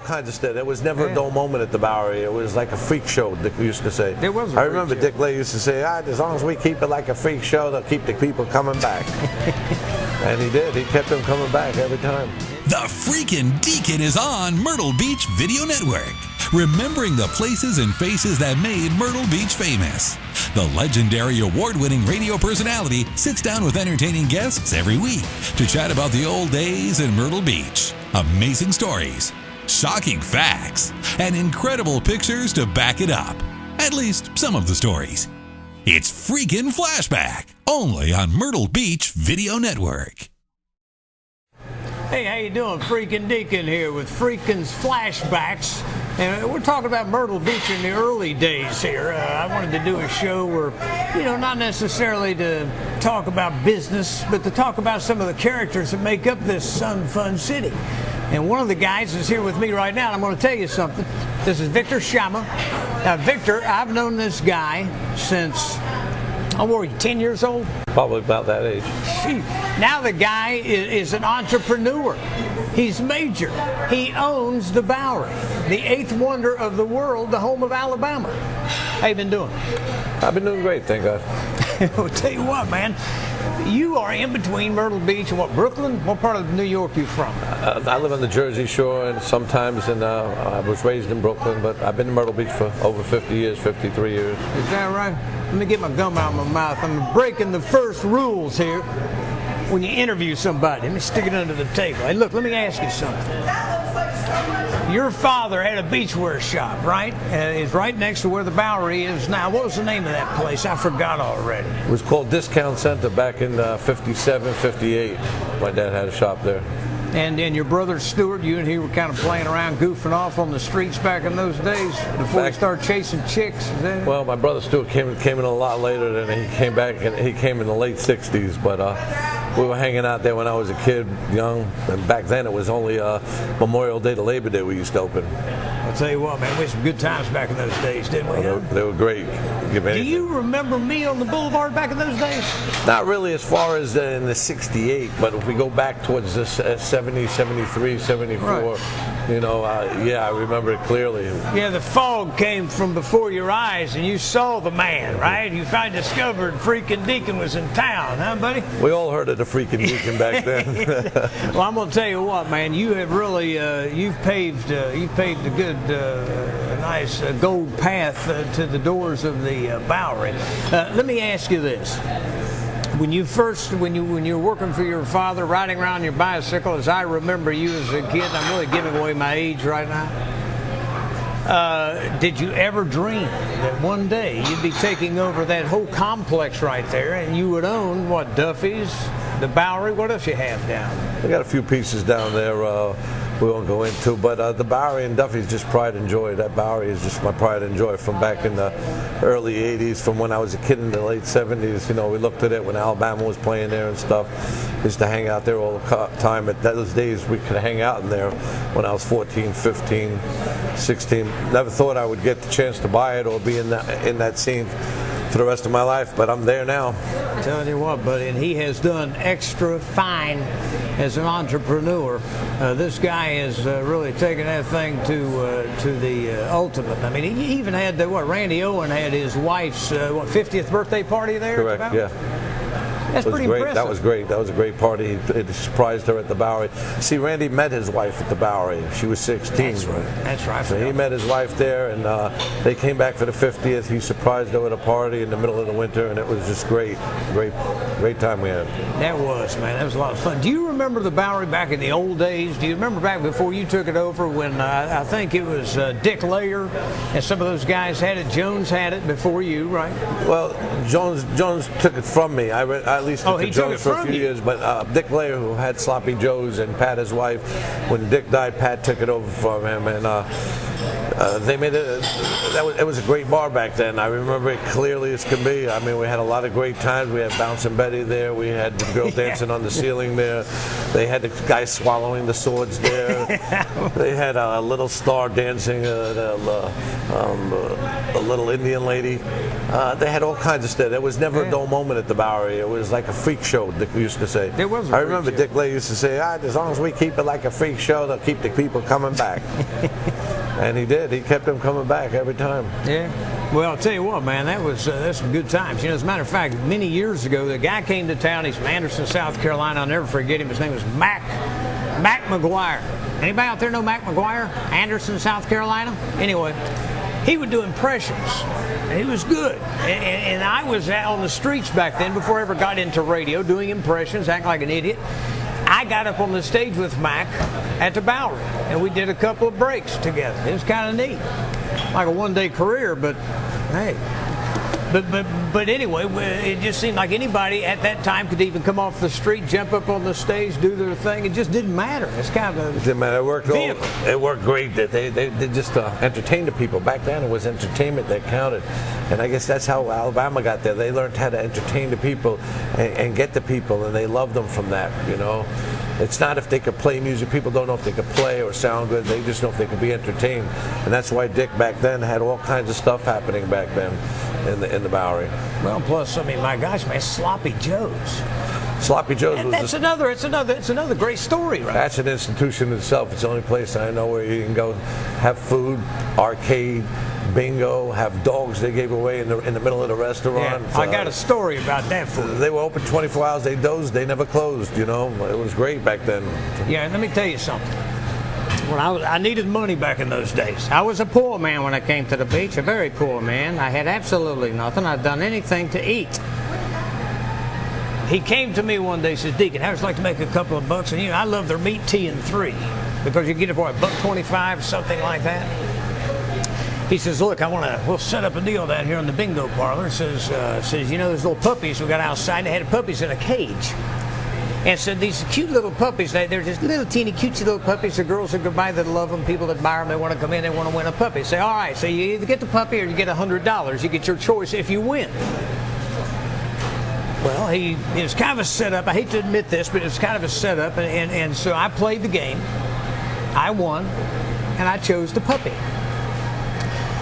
kinds of stuff. There was never a dull moment at the Bowery. It was like a freak show, Dick used to say. There was a I remember freak show. Dick Lay used to say, as long as we keep it like a freak show, they'll keep the people coming back. And he did. He kept them coming back every time. The Freakin' Deacon is on Myrtle Beach Video Network, remembering the places and faces that made Myrtle Beach famous. The legendary award-winning radio personality sits down with entertaining guests every week to chat about the old days in Myrtle Beach. Amazing stories, shocking facts, and incredible pictures to back it up. At least some of the stories. It's Freakin' Flashback, only on Myrtle Beach Video Network. Hey, how you doing? Freakin' Deacon here with Freakin's Flashbacks. And we're talking about Myrtle Beach in the early days here. I wanted to do a show where, not necessarily to talk about business, but to talk about some of the characters that make up this fun city. And one of the guys is here with me right now, and I'm going to tell you something. This is Victor Shama. Now, Victor, I've known this guy since, how old were you, 10 years old? Probably about that age. Now the guy is an entrepreneur. He's major. He owns the Bowery, the eighth wonder of the world, the home of Alabama. How you been doing? I've been doing great, thank God. I'll tell you what, man. You are in between Myrtle Beach and Brooklyn? What part of New York are you from? I live on the Jersey Shore, and sometimes I was raised in Brooklyn, but I've been in Myrtle Beach for over 50 years, 53 years. Is that right? Let me get my gum out of my mouth. I'm breaking the first rules here. When you interview somebody, let me stick it under the table. Hey, look, let me ask you something. Your father had a beachwear shop, right? It's right next to where the Bowery is now. What was the name of that place? I forgot already. It was called Discount Center back in 57, 58. My dad had a shop there. And your brother Stuart, you and he were kind of playing around, goofing off on the streets back in those days before you started chasing chicks. Is that it? Well, my brother Stuart came in a lot later. Than he came back, and he came in the late 60s. But we were hanging out there when I was a kid, young. And back then it was only Memorial Day to Labor Day we used to open. I'll tell you what, man, we had some good times back in those days, didn't we? They were great. Do you remember me on the boulevard back in those days? Not really as far as in the 68, but if we go back towards the 70, 73, 74, right. Yeah, I remember it clearly. Yeah, the fog came from before your eyes, and you saw the man, right? You finally discovered Freakin' Deacon was in town, huh, buddy? We all heard of the Freakin' Deacon back then. Well, I'm going to tell you what, man. You have really, you've paved a good, nice gold path to the doors of the Bowery. Let me ask you this. When you were working for your father, riding around your bicycle, as I remember you as a kid, I'm really giving away my age right now. Did you ever dream that one day you'd be taking over that whole complex right there, and you would own what, Duffy's, the Bowery? What else you have down there? We got a few pieces down there. We won't go into, but the Bowery and Duffy's just pride and joy. That Bowery is just my pride and joy from back in the early 80s, from when I was a kid in the late 70s. We looked at it when Alabama was playing there and stuff. We used to hang out there all the time. At those days, we could hang out in there when I was 14, 15, 16. Never thought I would get the chance to buy it or be in that scene for the rest of my life, but I'm there now. I'm telling you what, buddy, and he has done extra fine as an entrepreneur. This guy has really taken that thing to the ultimate. I mean, he even had Randy Owen had his wife's 50th birthday party there. Correct. Yeah. That's pretty impressive. That was great. That was a great party. He surprised her at the Bowery. See, Randy met his wife at the Bowery. She was 16. That's right. So he met his wife there, and they came back for the 50th. He surprised her at a party in the middle of the winter, and it was just great time we had. That was, man. That was a lot of fun. Do you remember the Bowery back in the old days? Do you remember back before you took it over when I think it was Dick Layer and some of those guys had it? Jones had it before you, right? Well, Jones took it from me. I at least took it to Jones for a few years, but Dick Layer, who had Sloppy Joe's, and Pat, his wife, when Dick died, Pat took it over from him, and they made it. It was a great bar back then. I remember it clearly as can be. I mean, we had a lot of great times. We had Bouncing Betty there. We had the girl dancing on the ceiling there. They had the guy swallowing the swords there. They had a little star dancing, a little Indian lady. They had all kinds of stuff. There was never a dull moment at the Bowery. It was was like a freak show, Dick used to say. It was a I freak remember show. Dick Lay used to say, as long as we keep it like a freak show, they'll keep the people coming back. And he did. He kept them coming back every time. Yeah. Well, I'll tell you what, man, that's some good times. You know, as a matter of fact, many years ago, the guy came to town. He's from Anderson, South Carolina. I'll never forget him. His name was Mac McGuire. Anybody out there know Mac McGuire? Anderson, South Carolina? Anyway, he would do impressions. He was good. And I was out on the streets back then, before I ever got into radio, doing impressions, acting like an idiot. I got up on the stage with Mac at the Bowery, and we did a couple of breaks together. It was kind of neat. Like a one-day career, but hey. But anyway, it just seemed like anybody at that time could even come off the street, jump up on the stage, do their thing. It just didn't matter. It's kind of it didn't matter. It worked great. They just entertained the people. Back then, it was entertainment that counted, and I guess that's how Alabama got there. They learned how to entertain the people and get the people, and they loved them from that. You know. It's not if they could play music. People don't know if they could play or sound good. They just know if they could be entertained. And that's why Dick back then had all kinds of stuff happening back then in the Bowery. Well, plus, I mean, my gosh, man, Sloppy Joe's. Sloppy Joe's And was it's another great story, right? That's an institution in itself. It's the only place I know where you can go have food, arcade, bingo, have dogs they gave away in the middle of the restaurant. Yeah, I got a story about that for you. They were open 24 hours. They dozed. They never closed. You know, it was great back then. Yeah, let me tell you something. When I needed money back in those days. I was a poor man when I came to the beach, a very poor man. I had absolutely nothing. I'd done anything to eat. He came to me one day, says, Deacon, how'd you like to make a couple of bucks? And you know, I love their meat tea and 3 because you get it for $1.25, something like that. He says, look, we'll set up a deal down here in the bingo parlor. Says, you know, those little puppies we got outside, they had puppies in a cage. And said, these cute little puppies, they're just little teeny cutesy little puppies. The girls that go by that love them, people that buy them, they want to come in, they want to win a puppy. Say, all right, so you either get the puppy or you get $100. You get your choice if you win. Well, it was kind of a setup. I hate to admit this, but it was kind of a setup. And so I played the game. I won, and I chose the puppy.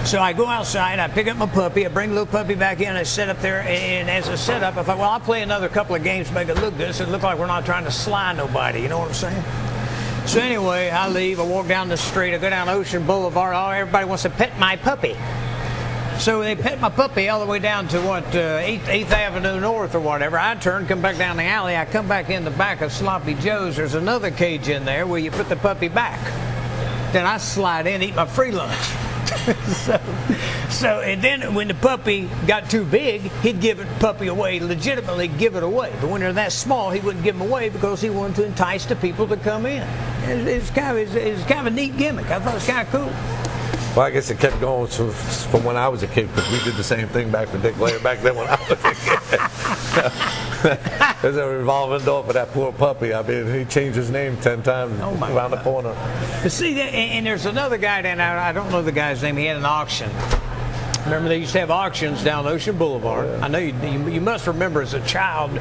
So I go outside, I pick up my puppy, I bring the little puppy back in, I set up there, and as a setup, I thought, well, I'll play another couple of games to make it look good, so it look like we're not trying to sly nobody, you know what I'm saying? So anyway, I leave, I walk down the street, I go down Ocean Boulevard, everybody wants to pet my puppy. So they pet my puppy all the way down to 8th Avenue North or whatever. I turn, come back down the alley, I come back in the back of Sloppy Joe's, there's another cage in there where you put the puppy back. Then I slide in, eat my free lunch. So and then when the puppy got too big, he'd give the puppy away, legitimately give it away. But when they're that small, he wouldn't give them away because he wanted to entice the people to come in. It's kind of a neat gimmick. I thought it was kind of cool. Well, I guess it kept going from when I was a kid, because we did the same thing back for Dick Blair back then when I was a kid. There's a revolving door for that poor puppy. I mean, he changed his name 10 times around the corner. But see, and there's another guy down there, I don't know the guy's name, he had an auction. Remember, they used to have auctions down Ocean Boulevard. Yeah. I know you must remember as a child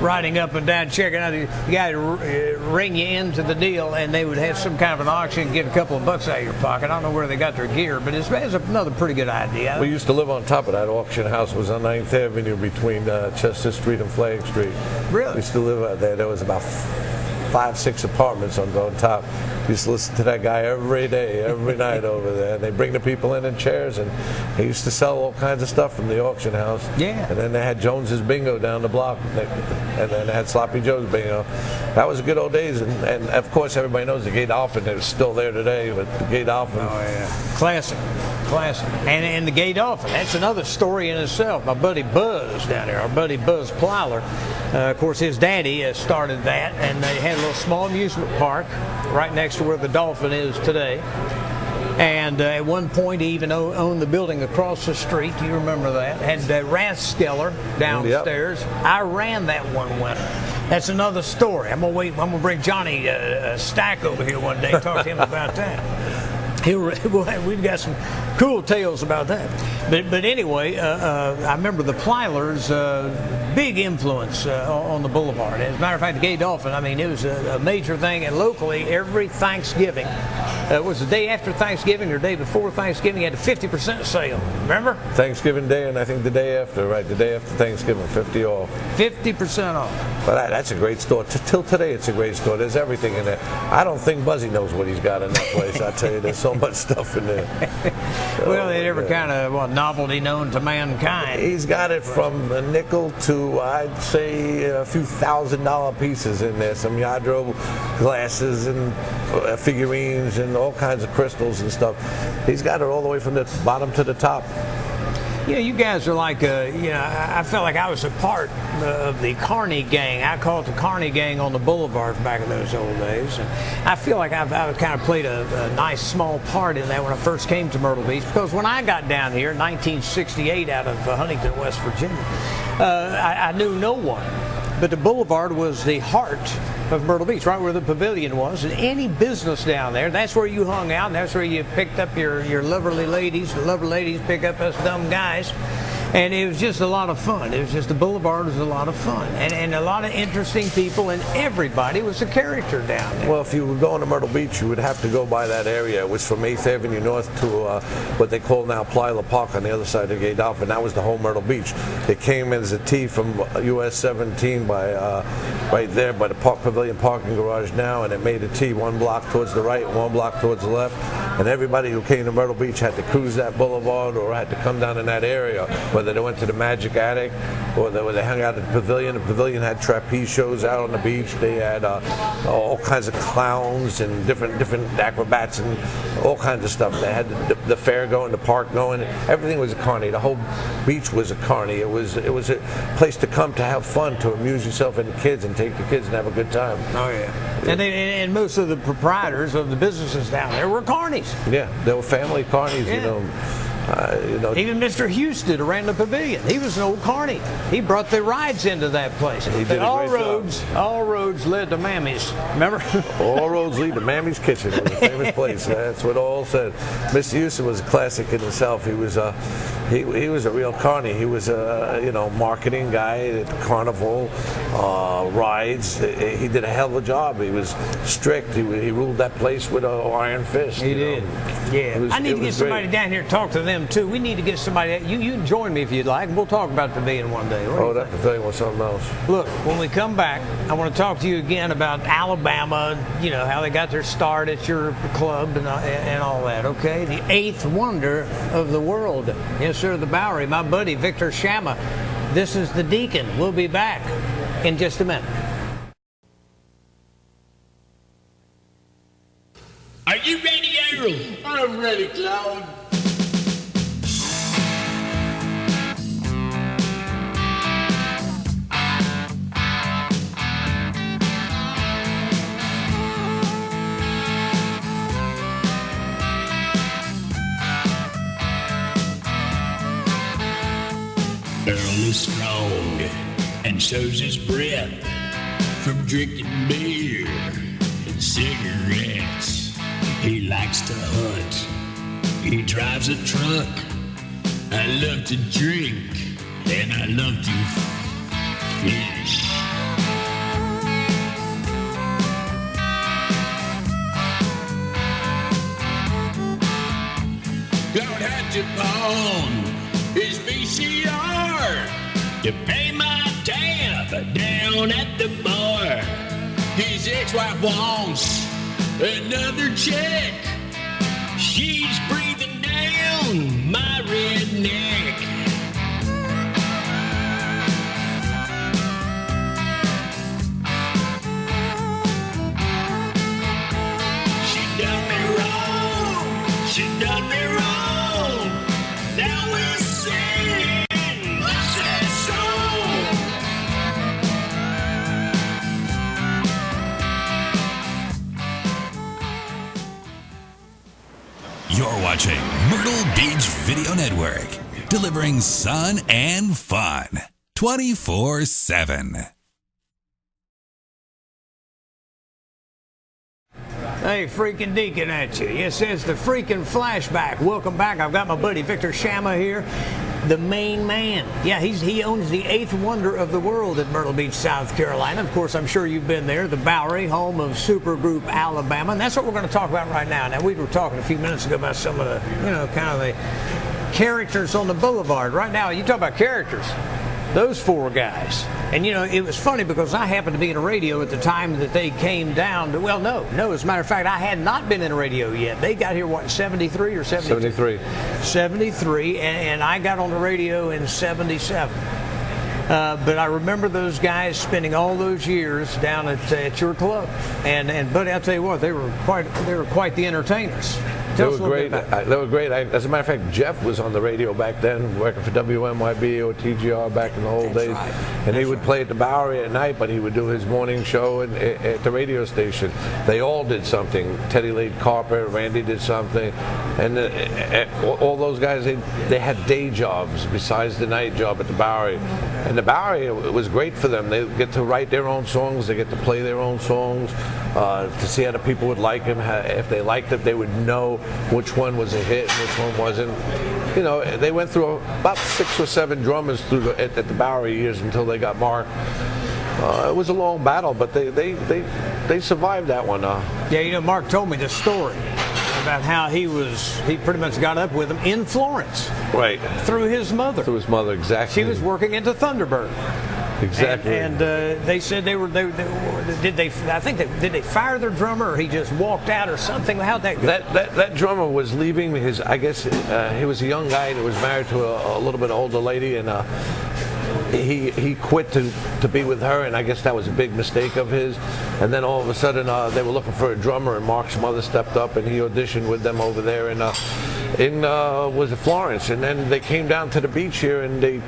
riding up and down, checking out. The guy would ring you into the deal, and they would have some kind of an auction and get a couple of bucks out of your pocket. I don't know where they got their gear, but it's another pretty good idea. We used to live on top of that auction house. It was on 9th Avenue between Chester Street and Flag Street. Really? We used to live out there. There was about 5-6 apartments on top. We used to listen to that guy every day, every night over there. They bring the people in chairs, and he used to sell all kinds of stuff from the auction house. Yeah. And then they had Jones's Bingo down the block, and then they had Sloppy Joe's Bingo. That was the good old days, and of course everybody knows the Gay Dolphin is still there today, but the Gay Dolphin. Oh yeah, classic. And the Gay Dolphin, that's another story in itself. My buddy Buzz down there, our buddy Buzz Plyler, of course his daddy started that, and they had a little small amusement park right next to where the Dolphin is today. And at one point he even owned the building across the street. Do you remember that? Had Rathskeller downstairs. Yep. I ran that one winter. That's another story. I'm gonna bring Johnny Stack over here one day, talk to him about that. We've got some cool tales about that. But anyway, I remember the Plylers, big influence on the boulevard. As a matter of fact, the Gay Dolphin, I mean, it was a major thing. And locally, every Thanksgiving, it was the day after Thanksgiving or day before Thanksgiving. You had a 50% sale. Remember? Thanksgiving Day, and I think the day after, right? The day after Thanksgiving, 50 off. 50% off. But that's a great store. Till today, it's a great store. There's everything in there. I don't think Buzzy knows what he's got in that place. I tell you, there's so much stuff in there. Well, they never kind of novelty known to mankind. He's got it from a nickel to, I'd say, a few $1,000 pieces in there. Some Yadro glasses and figurines and all kinds of crystals and stuff. He's got it all the way from the bottom to the top. You know, you guys are like, I felt like I was a part of the Carney gang. I call it the Carney gang on the boulevards back in those old days. And I feel like I've kind of played a nice small part in that when I first came to Myrtle Beach, because when I got down here in 1968 out of Huntington, West Virginia, I knew no one. But the boulevard was the heart of Myrtle Beach, right where the pavilion was. And any business down there, that's where you hung out, and that's where you picked up your lovely ladies. The lovely ladies pick up us dumb guys. And it was just a lot of fun. It was just, the boulevard was a lot of fun. And a lot of interesting people, and everybody was a character down there. Well, if you were going to Myrtle Beach, you would have to go by that area. It was from 8th Avenue North to what they call now Plyla Park on the other side of Gay Dolphin. That was the whole Myrtle Beach. It came as a T from US 17 by right there by the Park Pavilion parking garage now, and it made a T 1 block towards the right and 1 block towards the left. And everybody who came to Myrtle Beach had to cruise that boulevard or had to come down in that area, whether they went to the Magic Attic or they hung out at the Pavilion. The Pavilion had trapeze shows out on the beach. They had all kinds of clowns and different acrobats and all kinds of stuff. They had the fair going, the park going. Everything was a carny. The whole beach was a carny. It was a place to come to have fun, to amuse yourself and the kids, and take the kids and have a good time. Oh yeah. And most of the proprietors of the businesses down there were carnies. Yeah, they were family carnies, yeah. Even Mr. Houston ran the pavilion. He was an old carny. He brought the rides into that place. He did all roads led to Mammy's. Remember? All roads lead to Mammy's Kitchen. It was a famous place. That's what all said. Mr. Houston was a classic in himself. He was a real carny. He was a marketing guy at the carnival, rides. He did a hell of a job. He was strict. He ruled that place with an iron fist. He did. Yeah. I need to get somebody down here to talk to them too. We need to get somebody. You can join me if you'd like. We'll talk about the pavilion one day. That pavilion was something else. Look, when we come back, I want to talk to you again about Alabama. You know how they got their start at your club and all that. Okay, the 8th wonder of the world. Yes, sir. The Bowery. My buddy Victor Shama. This is the Deacon. We'll be back in just a minute. Are you ready, Earl? I'm ready, Cloud. Earl is strong, and so's his breath from drinking beer and cigarettes. He likes to hunt. He drives a truck. I love to drink, and I love to fish. Cloud had to pawn his VCR to pay my tab down at the bar. His ex-wife wants another check. She's breathing down my redneck. She done me wrong. She done me wrong. Now we're singing my sad song. You're watching Myrtle Beach Video Network, delivering sun and fun 24/7. Hey, Freakin Deacon at you. Yes, it's the Freakin Flashback. Welcome back. I've got my buddy Victor Shama here. the main man. Yeah, he owns the 8th wonder of the world at Myrtle Beach, South Carolina. Of course, I'm sure you've been there, the Bowery, home of supergroup Alabama, and that's what we're going to talk about right now. Now, we were talking a few minutes ago about some of the, kind of the characters on the boulevard. Right now, you talk about characters. Those 4 guys. And, it was funny because I happened to be in a radio at the time that they came down to, no, as a matter of fact, I had not been in a radio yet. They got here, what, 73 or 72? 73. 73, and I got on the radio in 77. But I remember those guys spending all those years down at your club. And buddy, I'll tell you what, they were quite the entertainers. They were great. They were great. As a matter of fact, Jeff was on the radio back then, working for WMYB or TGR back in the old days. Right. And he would play at the Bowery at night, but he would do his morning show at the radio station. They all did something. Teddy laid carpet, Randy did something, and all those guys, they had day jobs besides the night job at the Bowery. And the Bowery, it was great for them. They get to write their own songs. They get to play their own songs. To see how the people would like them. If they liked it, they would know which one was a hit and which one wasn't. They went through about 6 or 7 drummers at the Bowery years until they got Mark. It was a long battle, but they survived that one. Yeah, Mark told me this story about how he pretty much got up with him in Florence. Right. Through his mother. Through his mother, exactly. She was working into Thunderbird. Exactly. And they said did they fire their drummer, or he just walked out or something? How'd that go? That drummer was leaving I guess he was a young guy that was married to a little bit older lady, and he quit to be with her, and I guess that was a big mistake of his. And then all of a sudden they were looking for a drummer, and Mark's mother stepped up, and he auditioned with them over there in was it Florence, and then they came down to the beach here, and they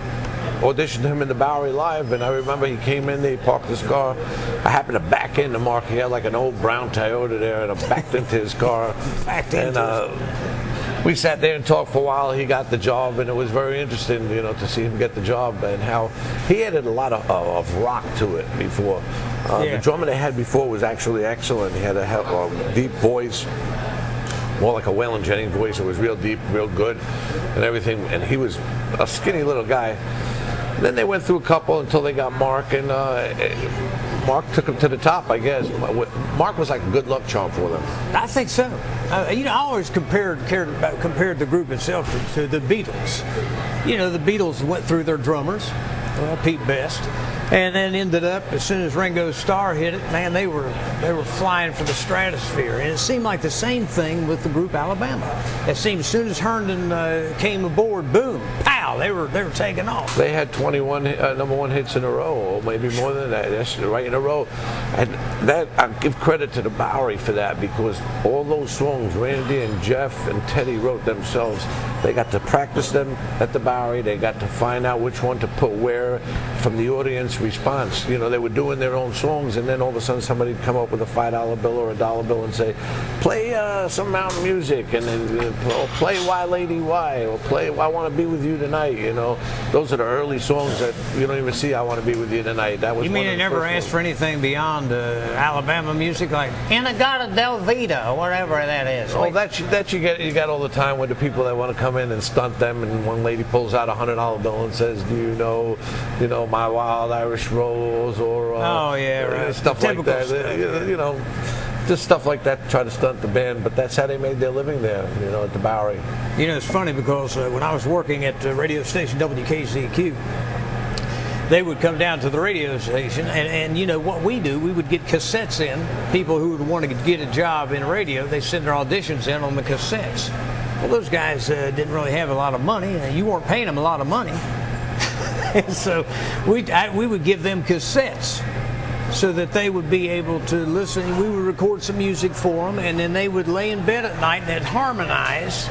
auditioned him in the Bowery Live. And I remember he came in, they parked his car. I happened to back into Mark. He had like an old brown Toyota there, and I backed into his car. We sat there and talked for a while. He got the job, and it was very interesting, to see him get the job, and how he added a lot of rock to it before. The drummer they had before was actually excellent. He had a deep voice, more like a Waylon Jennings voice. It was real deep, real good, and everything. And he was a skinny little guy. Then they went through a couple until they got Mark, and Mark took him to the top, I guess. Mark was like a good luck charm for them. I think so. I always compared the group itself to the Beatles. The Beatles went through their drummers, Pete Best, and then ended up, as soon as Ringo Starr hit it, man, they were flying for the stratosphere. And it seemed like the same thing with the group Alabama. It seemed as soon as Herndon came aboard, boom, pow, they were taking off. They had 21 number 1 hits in a row, or maybe more than that. That's right in a row. And that, I give credit to the Bowery for that, because all those songs Randy and Jeff and Teddy wrote themselves. They got to practice them at the Bowery. They got to find out which one to put where from the audience response. They were doing their own songs, and then all of a sudden somebody would come up with a $5 bill or a $1 bill and say, play some mountain music, and then play Why Lady Why, or play I Want to Be With You Tonight. Those are the early songs that you don't even see I Want to Be With You Tonight. That was. You mean they never asked for anything beyond Alabama music, like Inagata Del Vita or whatever that is? Oh, that you get all the time with the people that want to come in and stunt them, and one lady pulls out a $100 bill and says, "Do you know, My Wild Irish Rose?" Or stuff like that. Just stuff like that to try to stunt the band, but that's how they made their living there, at the Bowery. It's funny because when I was working at the radio station WKZQ, they would come down to the radio station, and what we do, we would get cassettes in. People who would want to get a job in radio, they send their auditions in on the cassettes. Well, those guys didn't really have a lot of money. You weren't paying them a lot of money. And so we would give them cassettes so that they would be able to listen. We would record some music for them, and then they would lay in bed at night and they'd harmonize,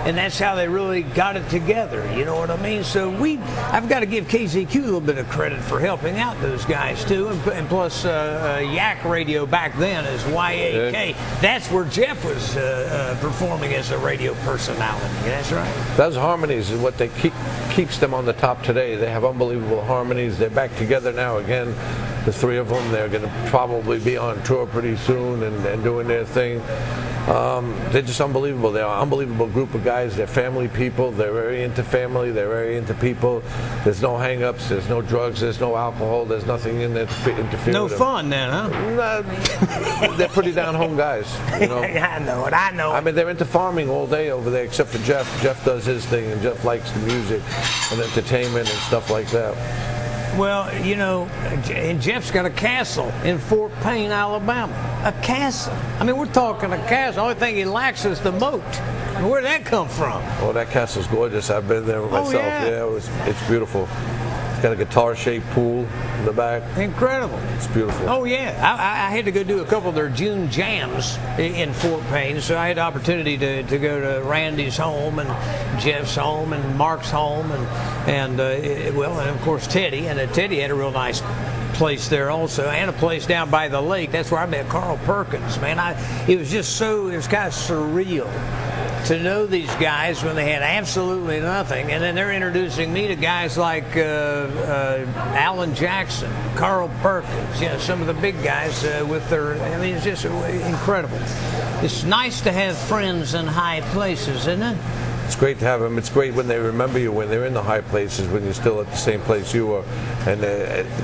and that's how they really got it together. You know what I mean? So I've got to give KZQ a little bit of credit for helping out those guys too, and plus Yak Radio back then is YAK. That's where Jeff was performing as a radio personality. That's right. Those harmonies is what they keeps them on the top today. They have unbelievable harmonies. They're back together now again. the three of them. They're going to probably be on tour pretty soon and doing their thing. They're just unbelievable. They're an unbelievable group of guys. They're family people. They're very into family. They're very into people. There's no hang-ups. There's no drugs. There's no alcohol. There's nothing in there to interfere No with them. fun then, huh? Nah, they're pretty down-home guys. You know? I know it. I know it. I mean, they're into farming all day over there, except for Jeff. Jeff does his thing, and Jeff likes the music and entertainment and stuff like that. Well, you know, and Jeff's got a castle in Fort Payne, Alabama. A castle. I mean, we're talking a castle. The only thing he lacks is the moat. Where'd that come from? Oh, that castle's gorgeous. I've been there myself. Yeah. It's beautiful. It's got a guitar-shaped pool in the back. Incredible. It's beautiful. Oh, yeah. I had to go do a couple of their June jams in Fort Payne, so I had the opportunity to go to Randy's home and Jeff's home and Mark's home and of course Teddy. And Teddy had a real nice place there also, and a place down by the lake. That's where I met Carl Perkins, man. It was kind of surreal to know these guys when they had absolutely nothing, and then they're introducing me to guys like Alan Jackson, Carl Perkins, you know, some of the big guys with their, I mean, it's just incredible. It's nice to have friends in high places, isn't it? It's great to have them. It's great when they remember you when they're in the high places, when you're still at the same place you were. And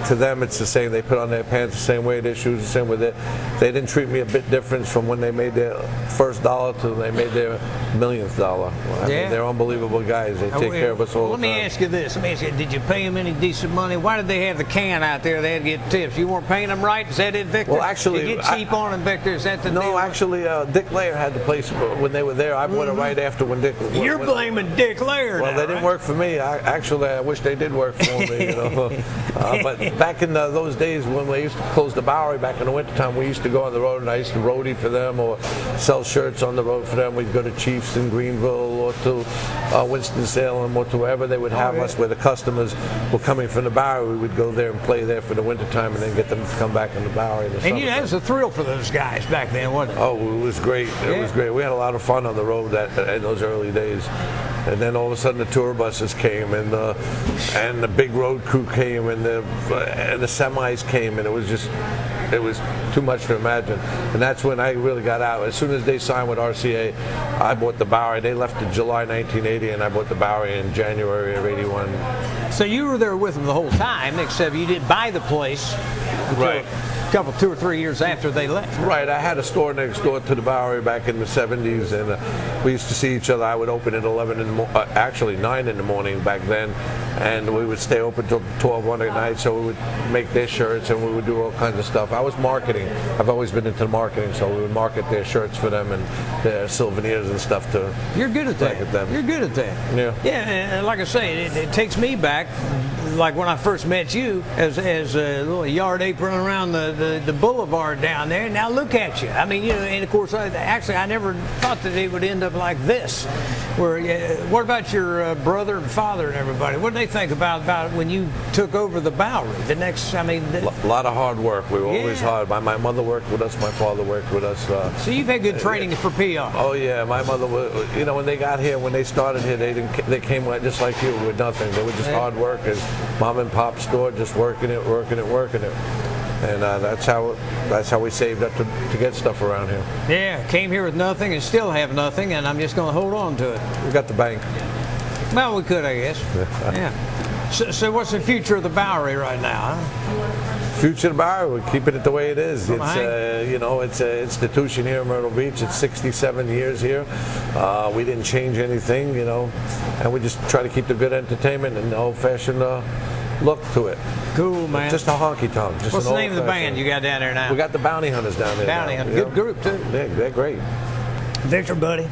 to them, it's the same. They put on their pants the same way, their shoes the same way. They didn't treat me a bit different from when they made their first dollar to when they made their millionth dollar. I mean, they're unbelievable guys. They take care of us all the time. Let me ask you this. Did you pay them any decent money? Why did they have the can out there? They had to get tips. You weren't paying them right? Is that it, Victor? Well, actually, you get cheap on them, Victor? Is that the deal? No, actually, Dick Lair had the place when they were there. I bought it right after when Dick. You're blaming Dick Lair. Well, now, they didn't work for me. I wish they did work for me. You know, but back in those days when we used to close the Bowery back in the wintertime, we used to go on the road, and I used to roadie for them or sell shirts on the road for them. We'd go to Chiefs in Greenville or to Winston-Salem or to wherever they would have us, where the customers were coming from the Bowery. We would go there and play there for the wintertime and then get them to come back in the Bowery in the summer. And that was a thrill for those guys back then, wasn't it? Oh, it was great. It was great. We had a lot of fun on the road in those early days. And then all of a sudden the tour buses came and the big road crew came and the semis came, and it was too much to imagine. And that's when I really got out. As soon as they signed with RCA, I bought the Bowery. They left in July 1980, and I bought the Bowery in January of '81. So you were there with them the whole time, except you didn't buy the place Right. a couple, 2 or 3 years after they left. Right. I had a store next door to the Bowery back in the 70s, and we used to see each other. I would open at 11 in the actually 9 in the morning back then, and we would stay open till 12, 1 at night. So we would make their shirts, and we would do all kinds of stuff. I was marketing. I've always been into marketing, so we would market their shirts for them and their souvenirs and stuff to. You're good at that. Them. You're good at that. Yeah. Yeah, and like I say, it takes me back, like when I first met you, as a little yard apron around the boulevard down there. Now look at you. I mean, you know, and of course, I never thought that it would end up like this. What about your brother and father and everybody? What did they think about when you took over the Bowery? A lot of hard work. We were always hard. My mother worked with us. My father worked with us. So you've had good training for PR. Oh yeah, my mother was. You know, when they got here, when they started here, they came just like you with nothing. They were just hard workers. Mom and pop store, just working it. And that's how we saved up to get stuff around here. Yeah, came here with nothing and still have nothing, and I'm just going to hold on to it. We got the bank. Well, we could, I guess. Yeah. So what's the future of the Bowery right now? Huh? Future of the Bowery, we're keeping it the way it is. It's you know, it's an institution here in Myrtle Beach. It's 67 years here. We didn't change anything, you know, and we just try to keep the good entertainment and the old-fashioned look to it. Cool, man. Just a honky tonk. What's the name of the band you got down there now? We got the Bounty Hunters down there. Bounty Hunters, good group too. They're great. Victor, buddy,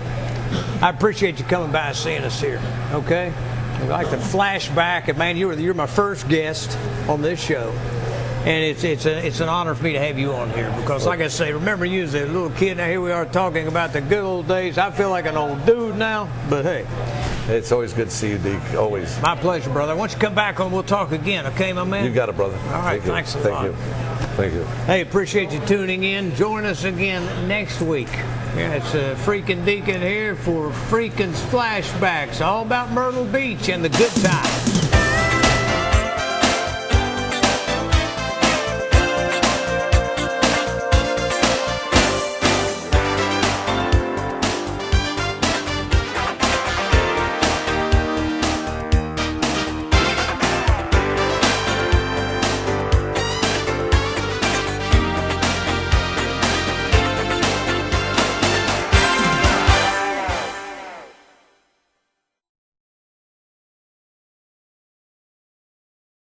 I appreciate you coming by and seeing us here. Okay, I'd like to flashback, and man, you're my first guest on this show, and it's an honor for me to have you on here because, like I say, remember you as a little kid. Now here we are talking about the good old days. I feel like an old dude now, but hey. It's always good to see you, Deke. Always. My pleasure, brother. Once you come back on, we'll talk again. Okay, my man? You got it, brother. All right. Thanks a lot. Thank you. Hey, appreciate you tuning in. Join us again next week. Yeah, it's Freakin Deacon here for Freakin's Flashbacks, all about Myrtle Beach and the good times.